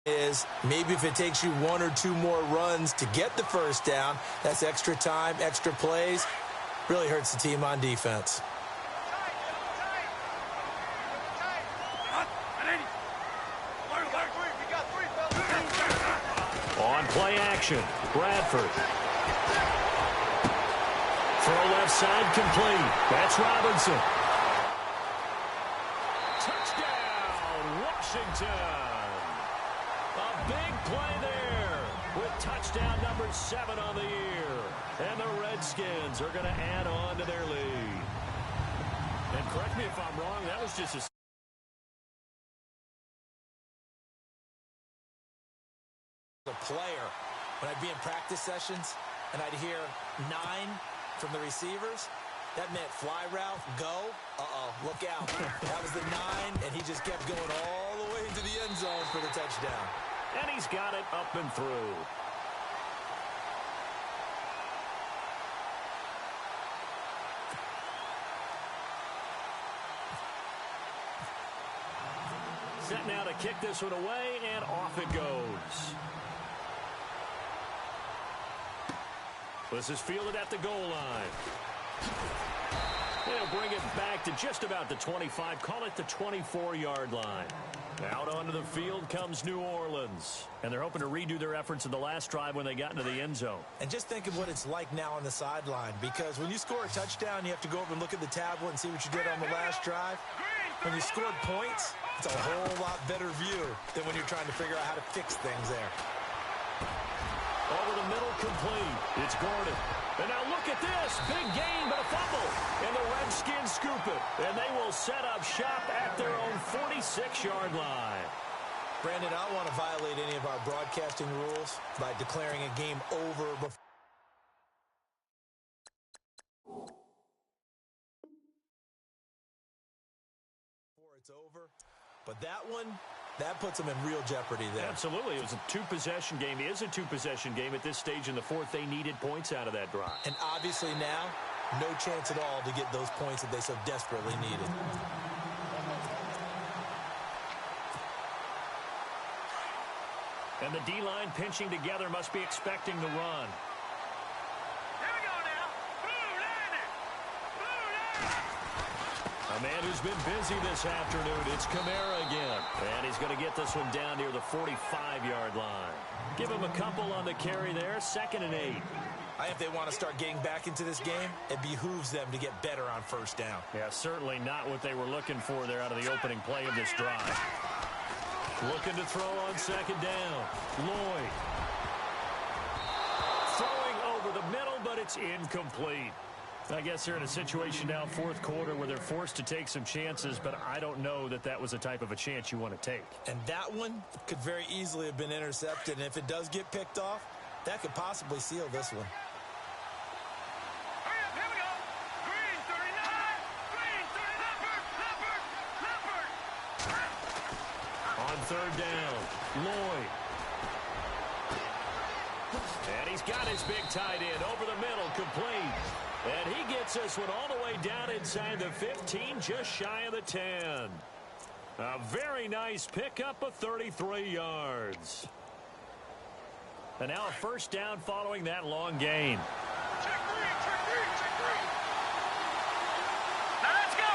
Is maybe if it takes you 1 or 2 more runs to get the first down, that's extra time, extra plays. Really hurts the team on defense. On play action, Bradford. Throw left side complete. That's Robinson. Touchdown, Washington. A big play there with touchdown number 7 on the year. And the Redskins are going to add on to their lead. And correct me if I'm wrong, that was just a player. When I'd be in practice sessions and I'd hear 9 from the receivers, that meant fly route, go, look out. That was the 9, and he just kept going all the way into the end zone for the touchdown. And he's got it up and through. Set now to kick this one away, and off it goes. This is fielded at the goal line. They'll bring it back to just about the 25. Call it the 24-yard line. Out onto the field comes New Orleans. And they're hoping to redo their efforts in the last drive when they got into the end zone. And just think of what it's like now on the sideline. Because when you score a touchdown, you have to go over and look at the tablet and see what you did on the last drive. When you scored points, it's a whole lot better view than when you're trying to figure out how to fix things there. Over the middle, complete. It's Gordon. And now look at this. Big gain, but a fumble. And the Redskins scoop it. And they will set up shop at their own 46-yard line. Brandon, I don't want to violate any of our broadcasting rules by declaring a game over before it's over. But that puts them in real jeopardy there. Absolutely. It was a two-possession game. It is a two-possession game at this stage in the fourth. They needed points out of that drive. And obviously now, no chance at all to get those points that they so desperately needed. And the D-line pinching together must be expecting the run. Here we go now. Blue line. A man who's been busy this afternoon. It's Kamara again. And he's going to get this one down near the 45-yard line. Give him a couple on the carry there. 2nd and 8. I think if they want to start getting back into this game, it behooves them to get better on first down. Yeah, certainly not what they were looking for there out of the opening play of this drive. Looking to throw on 2nd down. Lloyd. Throwing over the middle, but it's incomplete. I guess they're in a situation now, 4th quarter, where they're forced to take some chances, but I don't know that that was the type of a chance you want to take. And that one could very easily have been intercepted, and if it does get picked off, that could possibly seal this one. Hurry up, here we go. Green 39. Green 30. Leopard. On 3rd down, Lloyd. And he's got his big tight end over the middle, complete. And he gets this one all the way down inside the 15, just shy of the 10. A very nice pickup of 33 yards. And now a 1st down following that long gain. Check green. Now let's go.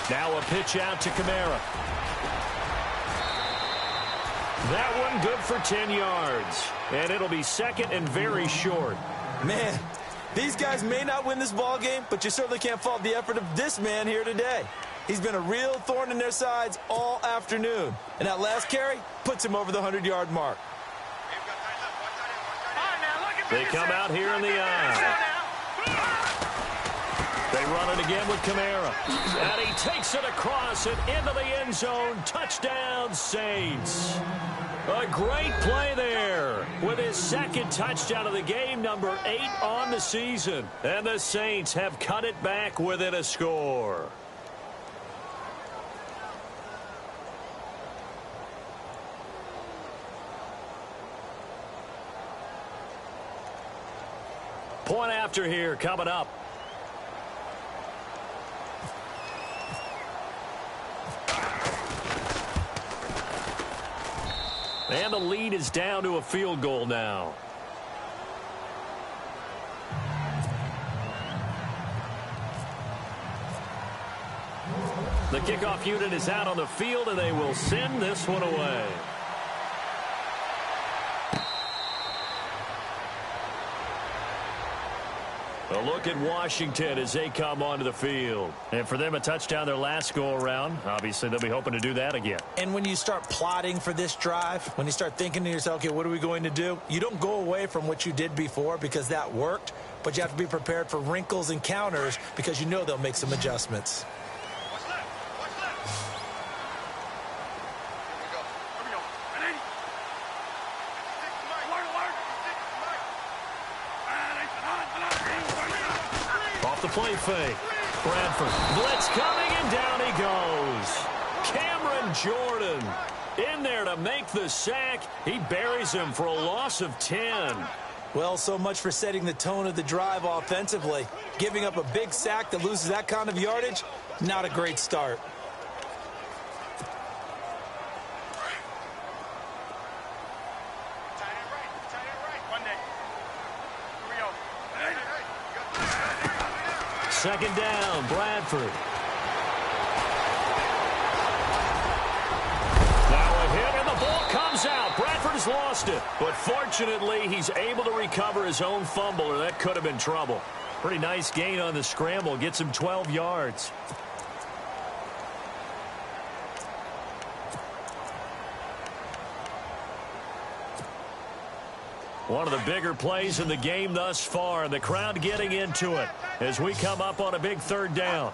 Now a pitch out to Kamara. That one good for 10 yards. And it'll be 2nd and very short. Man, these guys may not win this ball game, but you certainly can't fault the effort of this man here today. He's been a real thorn in their sides all afternoon. And that last carry puts him over the 100-yard mark. They come out here in the eye. They run it again with Kamara. And he takes it across and into the end zone. Touchdown, Saints. A great play there with his 2nd touchdown of the game, number 8 on the season. And the Saints have cut it back within a score. Point after here coming up. And the lead is down to a field goal now. The kickoff unit is out on the field, and they will send this one away. A look at Washington as they come onto the field. And for them, a touchdown their last go-around. Obviously, they'll be hoping to do that again. And when you start plotting for this drive, when you start thinking to yourself, okay, what are we going to do? You don't go away from what you did before because that worked, but you have to be prepared for wrinkles and counters because you know they'll make some adjustments. Watch left. Here we go. Ready? Off the play fake. Bradford. Blitz coming, and down he goes. Cameron Jordan in there to make the sack. He buries him for a loss of 10. Well, so much for setting the tone of the drive offensively. Giving up a big sack that loses that kind of yardage, not a great start. Second down, Bradford. Now a hit, and the ball comes out. Bradford has lost it. But fortunately, he's able to recover his own fumble, or that could have been trouble. Pretty nice gain on the scramble. Gets him 12 yards. One of the bigger plays in the game thus far, and the crowd getting into it as we come up on a big 3rd down.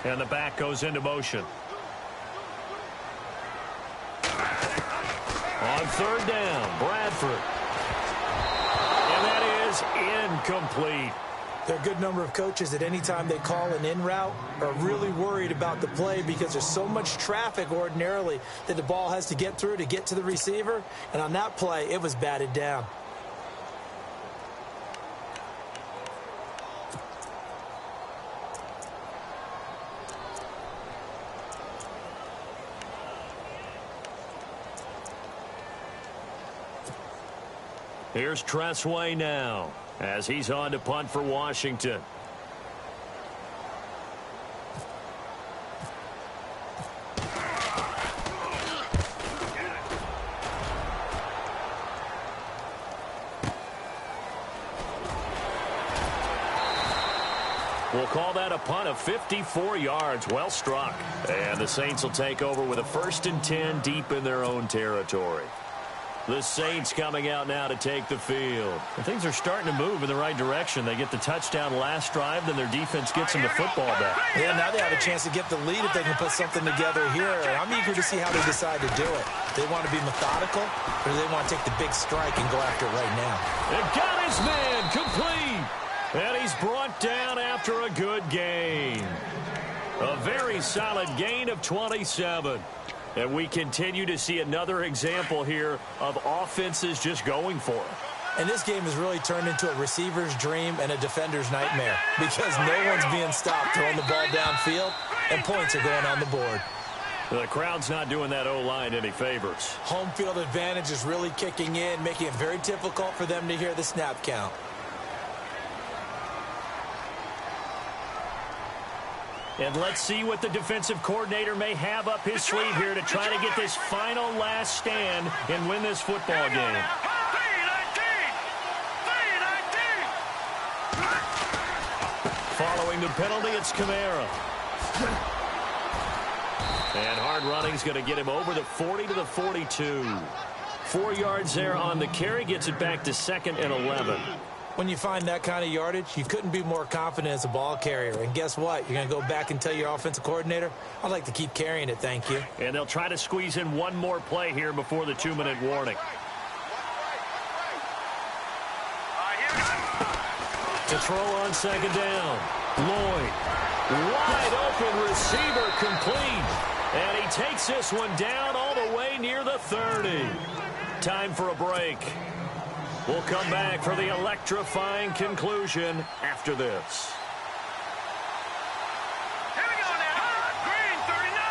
And the back goes into motion. On third down, Bradford. And that is incomplete. There are a good number of coaches that any time they call an in route are really worried about the play because there's so much traffic ordinarily that the ball has to get through to get to the receiver. And on that play, it was batted down. Here's Tressway now as he's on to punt for Washington. We'll call that a punt of 54 yards. Well struck. And the Saints will take over with a 1st and 10 deep in their own territory. The Saints coming out now to take the field. And things are starting to move in the right direction. They get the touchdown last drive, then their defense gets them the football back. Yeah, now they have a chance to get the lead if they can put something together here. I'm eager to see how they decide to do it. They want to be methodical, or do they want to take the big strike and go after it right now? And got his man complete. And he's brought down after a good gain. A very solid gain of 27. And we continue to see another example here of offenses just going for it. And this game has really turned into a receiver's dream and a defender's nightmare because no one's being stopped throwing the ball downfield, and points are going on the board. The crowd's not doing that O-line any favors. Home field advantage is really kicking in, making it very difficult for them to hear the snap count. And let's see what the defensive coordinator may have up his sleeve here to try to get this final last stand and win this football game. Following the penalty, it's Kamara. And hard running's going to get him over the 40 to the 42. 4 yards there on the carry, gets it back to 2nd and 11. When you find that kind of yardage, you couldn't be more confident as a ball carrier. And guess what? You're going to go back and tell your offensive coordinator, I'd like to keep carrying it, thank you. And they'll try to squeeze in one more play here before the 2-minute warning. To throw on 2nd down. Lloyd. Wide open receiver complete. And he takes this one down all the way near the 30. Time for a break. We'll come back for the electrifying conclusion after this. Here we go now. Green, 39.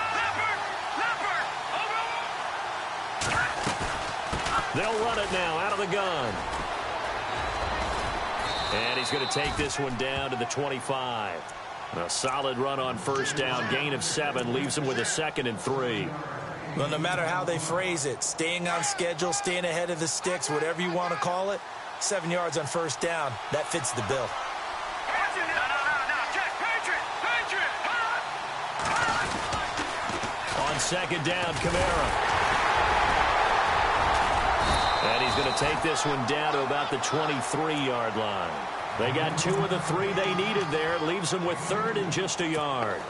Leopard. They'll run it now out of the gun. And he's going to take this one down to the 25. A solid run on 1st down. Gain of 7 leaves him with a 2nd and 3. Well, no matter how they phrase it, staying on schedule, staying ahead of the sticks, whatever you want to call it, 7 yards on 1st down, that fits the bill. On 2nd down, Kamara. And he's going to take this one down to about the 23-yard line. They got 2 of the 3 they needed there. It leaves them with 3rd and just a yard.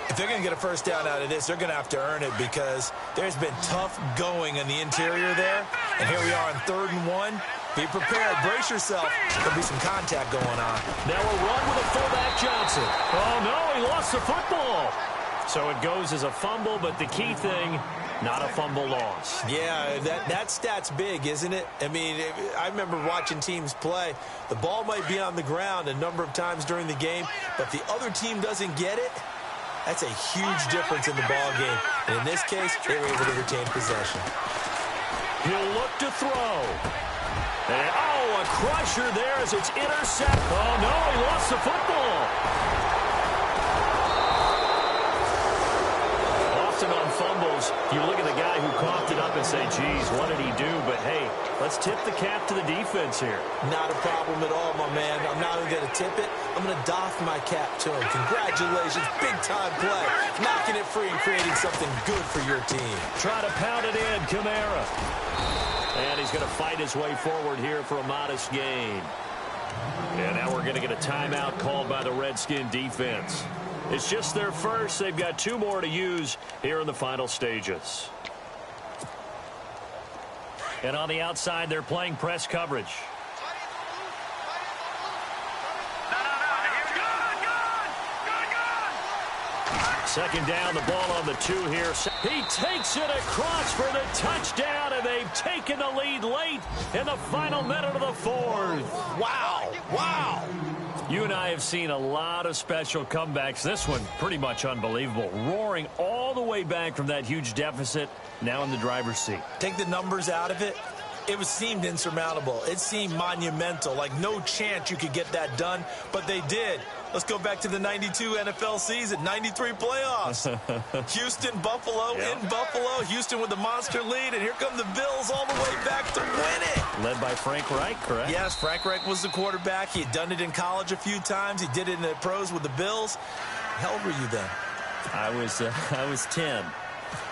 If they're going to get a 1st down out of this, they're going to have to earn it because there's been tough going in the interior there. And here we are on 3rd and 1. Be prepared. Brace yourself. There'll be some contact going on. Now a run with a fullback Johnson. Oh, no, he lost the football. So it goes as a fumble, but the key thing, not a fumble loss. Yeah, that stat's big, isn't it? I mean, I remember watching teams play. The ball might be on the ground a number of times during the game, but the other team doesn't get it. That's a huge difference in the ball game. And in this case, they were able to retain possession. He'll look to throw. And, oh, a crusher there as it's intercepted. Oh, no, he lost the football. Often on fumbles, you look at the guy who coughed it up and say, geez, what did he do? But, hey, let's tip the cap to the defense here. Not a problem at all, my man. I'm not even going to tip it. I'm going to doff my cap to him. Congratulations, big-time play. Knocking it free and creating something good for your team. Try to pound it in, Kamara. And he's going to fight his way forward here for a modest gain. And now we're going to get a timeout called by the Redskin defense. It's just their first. They've got 2 more to use here in the final stages. And on the outside, they're playing press coverage. Second down, the ball on the 2 here. He takes it across for the touchdown, and they've taken the lead late in the final minute of the 4th. Wow. Wow. You and I have seen a lot of special comebacks. This one, pretty much unbelievable. Roaring all the way back from that huge deficit, now in the driver's seat. Take the numbers out of it. It seemed insurmountable. It seemed monumental, like no chance you could get that done, but they did. Let's go back to the 92 NFL season, 93 playoffs. Houston, Buffalo, in Buffalo. Houston with the monster lead, and here come the Bills all the way back to win it. Led by Frank Reich, correct? Yes, Frank Reich was the quarterback. He had done it in college a few times. He did it in the pros with the Bills. How old were you then? I was 10,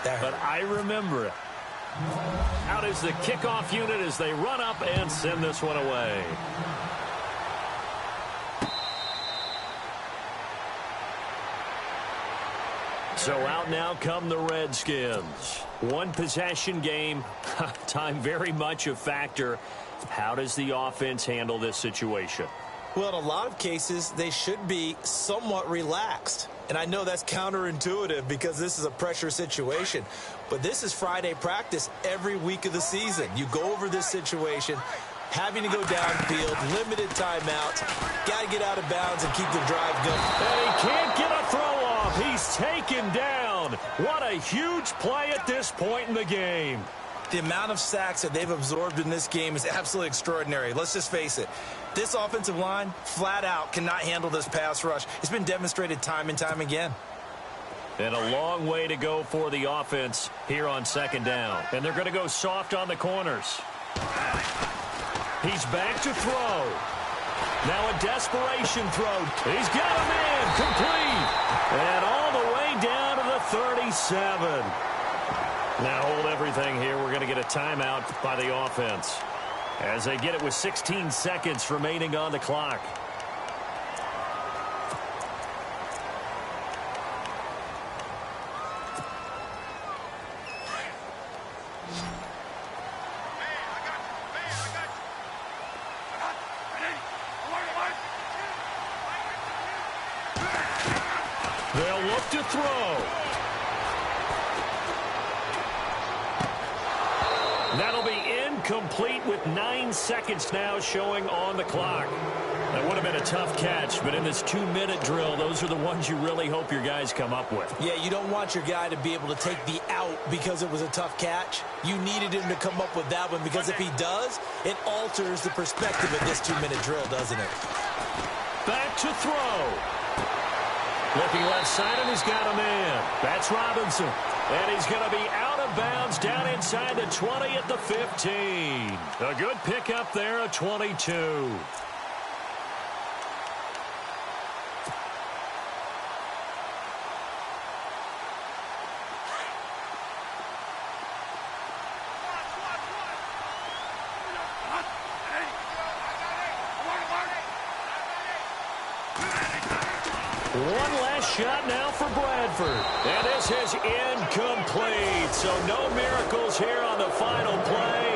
but I remember it. Out is the kickoff unit as they run up and send this one away. So out now come the Redskins. One possession game. Time very much a factor. How does the offense handle this situation? Well, in a lot of cases, they should be somewhat relaxed. And I know that's counterintuitive because this is a pressure situation. But this is Friday practice every week of the season. You go over this situation, having to go downfield, limited timeouts, got to get out of bounds and keep the drive going. And he can't get a throw off. He's taken down. What a huge play at this point in the game. The amount of sacks that they've absorbed in this game is absolutely extraordinary. Let's just face it. This offensive line, flat out, cannot handle this pass rush. It's been demonstrated time and time again. And a long way to go for the offense here on second down. And they're going to go soft on the corners. He's back to throw. Now a desperation throw. He's got a man complete. And all the way down to the 37. Now hold everything here. We're going to get a timeout by the offense as they get it with 16 seconds remaining on the clock. They'll look to throw. That'll be incomplete with 9 seconds now showing on the clock. That would have been a tough catch, but in this 2-minute drill, those are the ones you really hope your guys come up with. Yeah, you don't want your guy to be able to take the out because it was a tough catch. You needed him to come up with that one because if he does, it alters the perspective of this 2-minute drill, doesn't it? Back to throw. Looking left side, and he's got a man. That's Robinson. And he's going to be out of bounds down inside the 20 at the 15. A good pickup there, a 22. One last shot now for Bradford. And this is incomplete. So no miracles here on the final play.